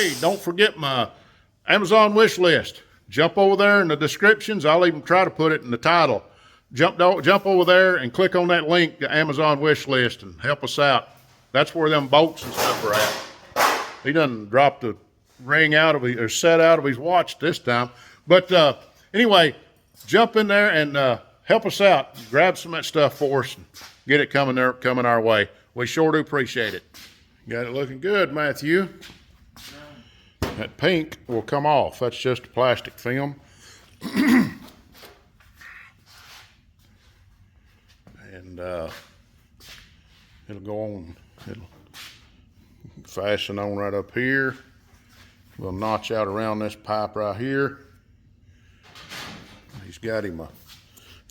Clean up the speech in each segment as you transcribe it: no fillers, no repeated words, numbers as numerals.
Hey, don't forget my Amazon wish list. Jump over there in the descriptions. I'll even try to put it in the title. Jump over there and click on that link to Amazon wish list and help us out. That's where them bolts and stuff are at. He done dropped the ring out of his, or set out of his watch this time. But anyway, jump in there and help us out. Grab some of that stuff for us and get it coming our way. We sure do appreciate it. Got it looking good, Matthew. That pink will come off. That's just a plastic film. And it'll go on, it'll fasten on right up here. We'll notch out around this pipe right here. He's got him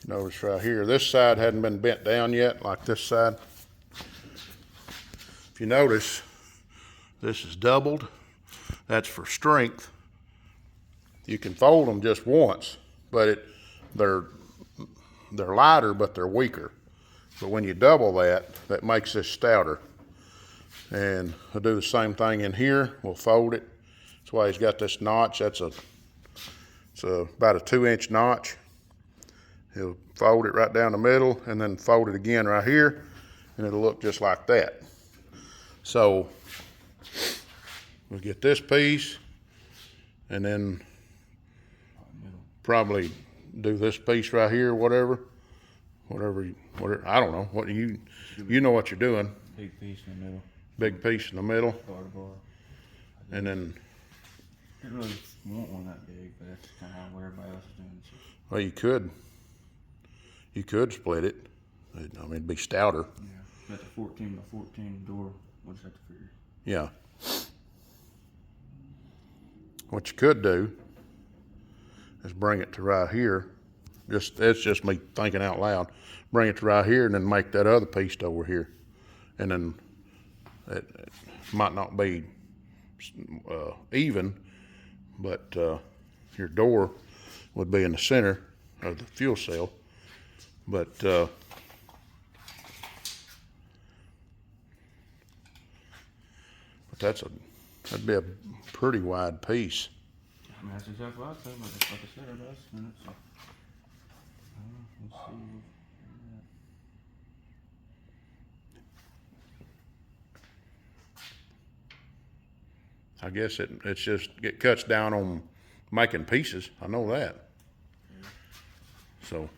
notice right here. This side hadn't been bent down yet, like this side. If you notice, this is doubled. That's for strength. You can fold them just once, but they're lighter, but they're weaker. But when you double that makes this stouter. And I'll do the same thing in here. We'll fold it. That's why he's got this notch. It's about a 2-inch notch. He'll fold it right down the middle and then fold it again right here, and it'll look just like that. So we'll get this piece and then probably do this piece right here, whatever, I don't know. What you know what you're doing. Big piece in the middle. Big piece in the middle. Bar. And then. I didn't really want one that big, but that's kind of how everybody else is doing. So. Well, you could split it. I mean, it'd be stouter. Yeah, that's a 14 by 14 door. We'll just have to figure. Yeah. What you could do is bring it to right here. It's just me thinking out loud. Bring it to right here and then make that other piece to over here. And then it might not be even, but your door would be in the center of the fuel cell. But that'd be a pretty wide piece. I mean, that's exactly what I said. Like I said, our last minute. So. Let's see. I guess it cuts down on making pieces. I know that. Yeah. So.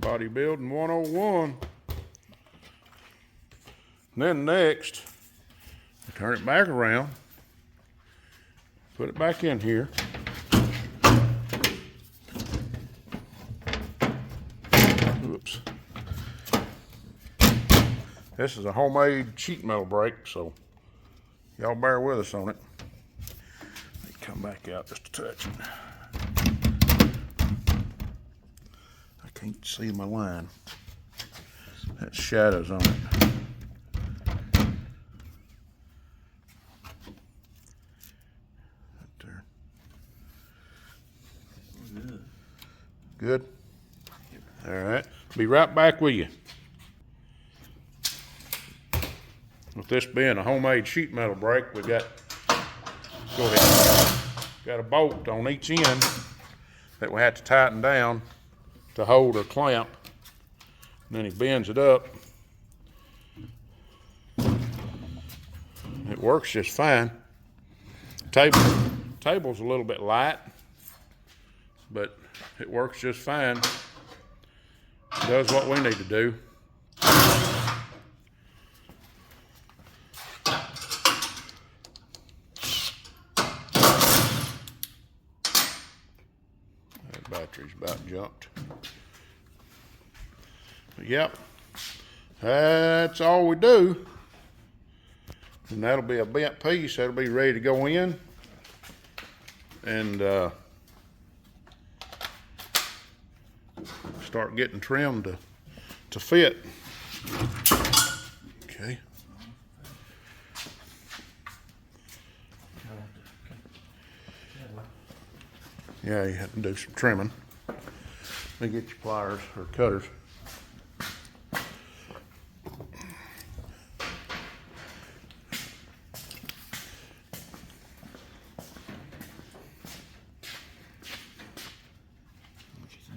Bodybuilding 101. And then next, turn it back around, put it back in here. Oops. This is a homemade sheet metal brake, so y'all bear with us on it. Let me come back out just a touch. Can't see my line. That shadows on it. Right there. Good. All right. Be right back with you. With this being a homemade sheet metal brake, we got. Go ahead. Got a bolt on each end that we had to tighten down to hold or clamp, and then he bends it up. It works just fine. Table's a little bit light, but it works just fine. Does what we need to do. That battery's about jumped. But yep, that's all we do. And that'll be a bent piece. That'll be ready to go in. And start getting trimmed to fit. Okay. Yeah, you have to do some trimming. Let me get your pliers or cutters.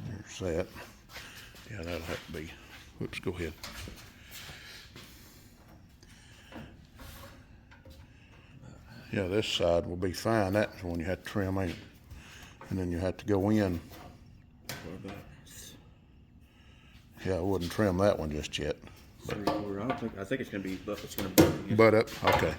There's that. Yeah, that'll have to be. Whoops, go ahead. Yeah, this side will be fine. That's when you have to trim out. And then you have to go in. Yeah, I wouldn't trim that one just yet. I think it's gonna be, but it's gonna be. Butt up, okay.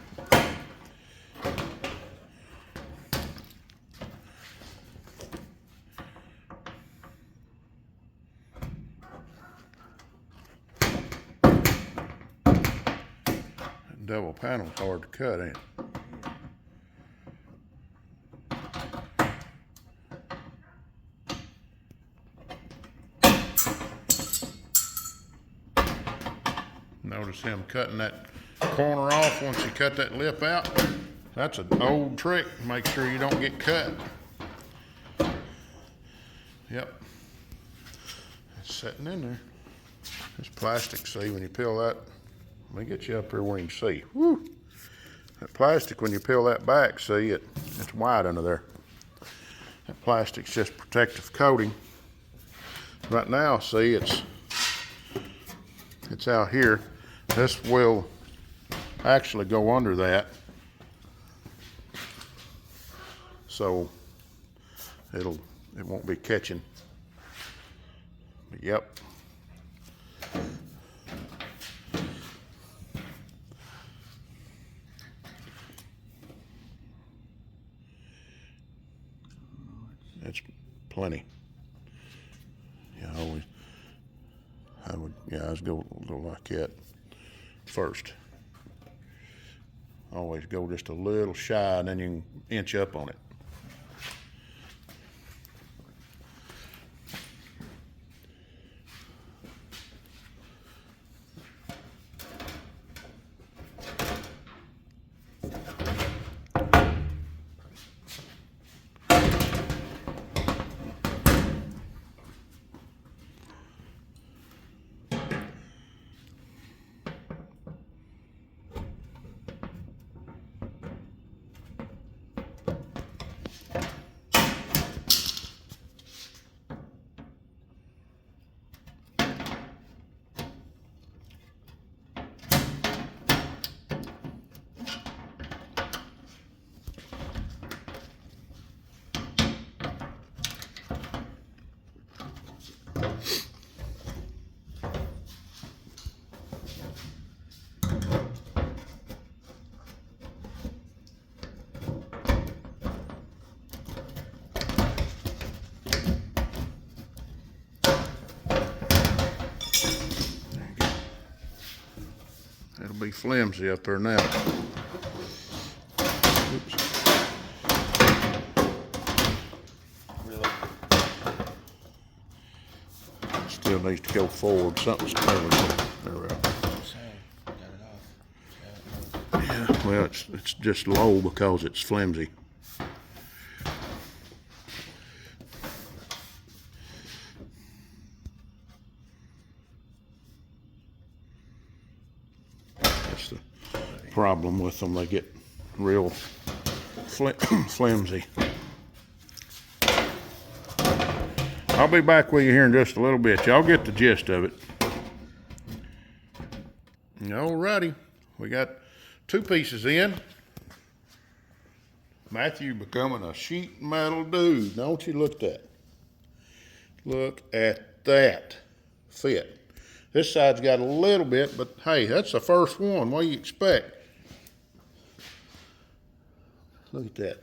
Double panel's hard to cut, ain't it? Notice him cutting that corner off once you cut that lip out. That's an old trick. Make sure you don't get cut. Yep. It's sitting in there. This plastic, see, when you peel that, let me get you up here where you can see. Woo! That plastic, when you peel that back, see, it's white under there. That plastic's just protective coating. Right now, see, it's out here. This will actually go under that. So it won't be catching. But yep. That's plenty. Yeah, I would go like that first. Always go just a little shy, and then you can inch up on it. It'll be flimsy up there now. Oops. Really? Still needs to go forward. Something's pulling it. There we are. Yeah, well, it's just low because it's flimsy. That's the problem with them. They get real flimsy. I'll be back with you here in just a little bit. Y'all get the gist of it. Alrighty, we got 2 pieces in. Matthew becoming a sheet metal dude. Don't you look at that? Look at that. fit. This side's got a little bit, but hey, that's the first one. What do you expect? Look at that.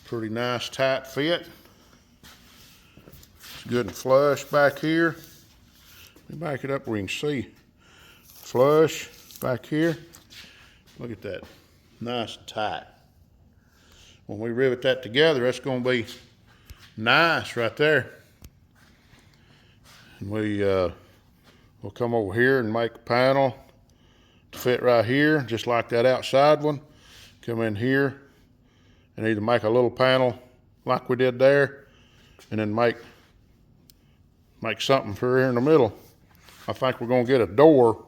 Pretty nice tight fit. It's good and flush back here. Let me back it up where you can see. Flush back here. Look at that. Nice and tight. When we rivet that together, that's going to be nice right there. And we'll come over here and make a panel to fit right here, just like that outside one. Come in here and either make a little panel like we did there, and then make something for here in the middle. I think we're gonna get a door,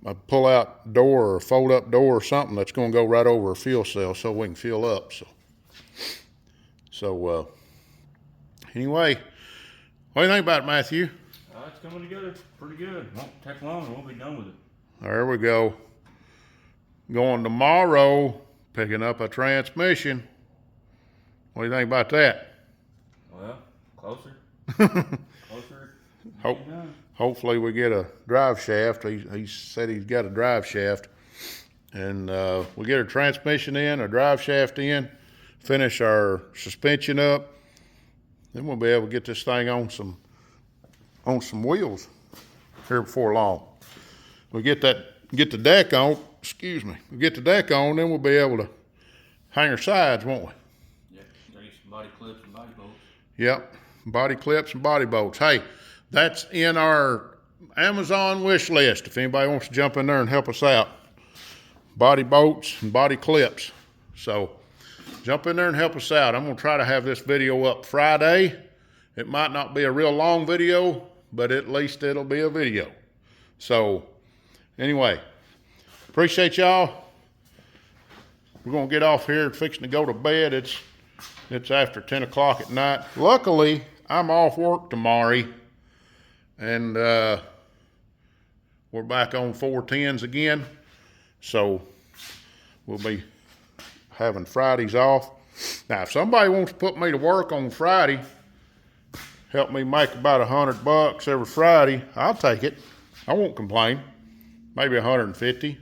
a pull-out door or a fold-up door or something that's gonna go right over a fuel cell so we can fuel up. So anyway, what do you think about it, Matthew? It's coming together pretty good. Won't take long and we'll be done with it. There we go. Going tomorrow, picking up a transmission. What do you think about that? Well, closer. Closer. Hopefully we get a drive shaft. He said he's got a drive shaft. And we get a transmission in, a drive shaft in, finish our suspension up. Then we'll be able to get this thing on some wheels here before long. We get the deck on, excuse me. We get the deck on, then we'll be able to hang our sides, won't we? Yeah, get some body clips and body bolts. Yep, body clips and body bolts. Hey, that's in our Amazon wish list if anybody wants to jump in there and help us out. Body bolts and body clips. So jump in there and help us out. I'm gonna try to have this video up Friday. It might not be a real long video, but at least it'll be a video. So anyway, appreciate y'all. We're gonna get off here and fixing to go to bed. It's after 10 o'clock at night. Luckily, I'm off work tomorrow, and we're back on 410s again. So we'll be having Fridays off. Now, if somebody wants to put me to work on Friday, help me make about $100 every Friday, I'll take it. I won't complain. Maybe 150.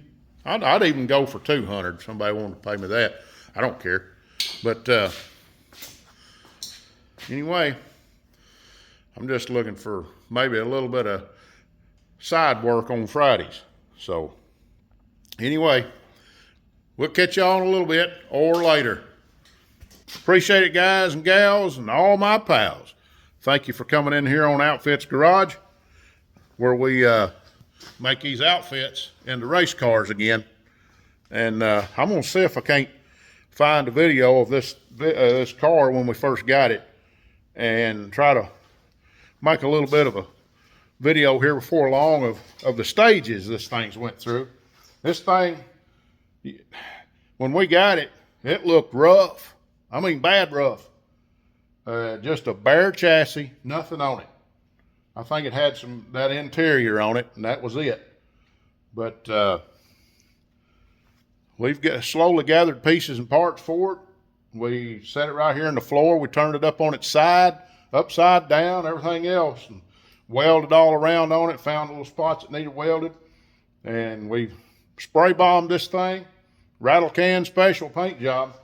I'd even go for 200 if somebody wanted to pay me that. I don't care. But anyway, I'm just looking for maybe a little bit of side work on Fridays. So anyway, we'll catch y'all in a little bit or later. Appreciate it, guys and gals and all my pals. Thank you for coming in here on Outfits Garage, where we make these outfits into race cars again. And I'm gonna see if I can't find a video of this car when we first got it, and try to make a little bit of a video here before long of the stages this thing's went through. This thing, when we got it, it looked rough. I mean, bad rough. Just a bare chassis, nothing on it. I think it had that interior on it, and that was it. But we've slowly gathered pieces and parts for it. We set it right here on the floor. We turned it up on its side, upside down, everything else, and welded all around on it, found little spots that needed welded. And we spray bombed this thing, rattle can special paint job.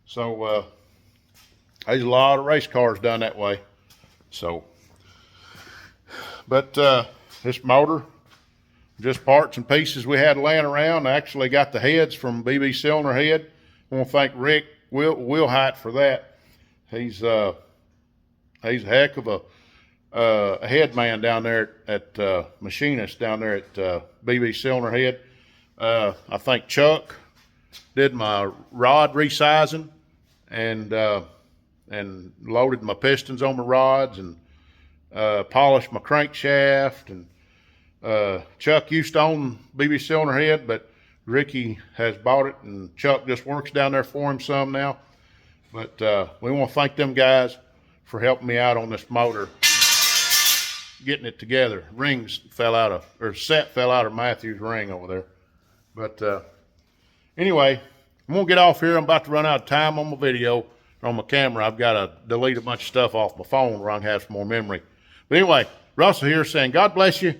So there's a lot of race cars done that way. So, but this motor, just parts and pieces we had laying around. I actually got the heads from BB Cylinder Head. I want to thank Rick Wilhite for that. He's a heck of a head man down there at machinist down there at BB Cylinder Head. I think Chuck did my rod resizing and loaded my pistons on my rods and polished my crankshaft. And Chuck used to own BB Cylinder Head, but Ricky has bought it, and Chuck just works down there for him some now. But we want to thank them guys for helping me out on this motor, getting it together. Set fell out of Matthew's ring over there. But anyway, I'm gonna get off here. I'm about to run out of time on my video, on my camera. I've got to delete a bunch of stuff off my phone where I can have some more memory. But anyway, Russell here saying, God bless you.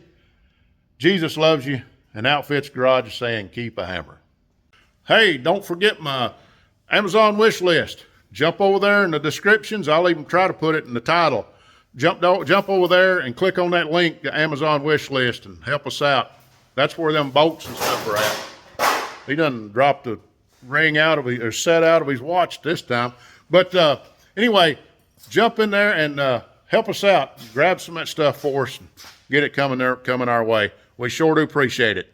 Jesus loves you. And Outfits Garage is saying, keep a hammer. Hey, don't forget my Amazon wish list. Jump over there in the descriptions. I'll even try to put it in the title. Jump over there and click on that link, the Amazon wish list, and help us out. That's where them bolts and stuff are at. He done dropped the ring out of his, or set out of his watch this time. But anyway, jump in there and help us out. Grab some of that stuff for us and get it coming our way. We sure do appreciate it.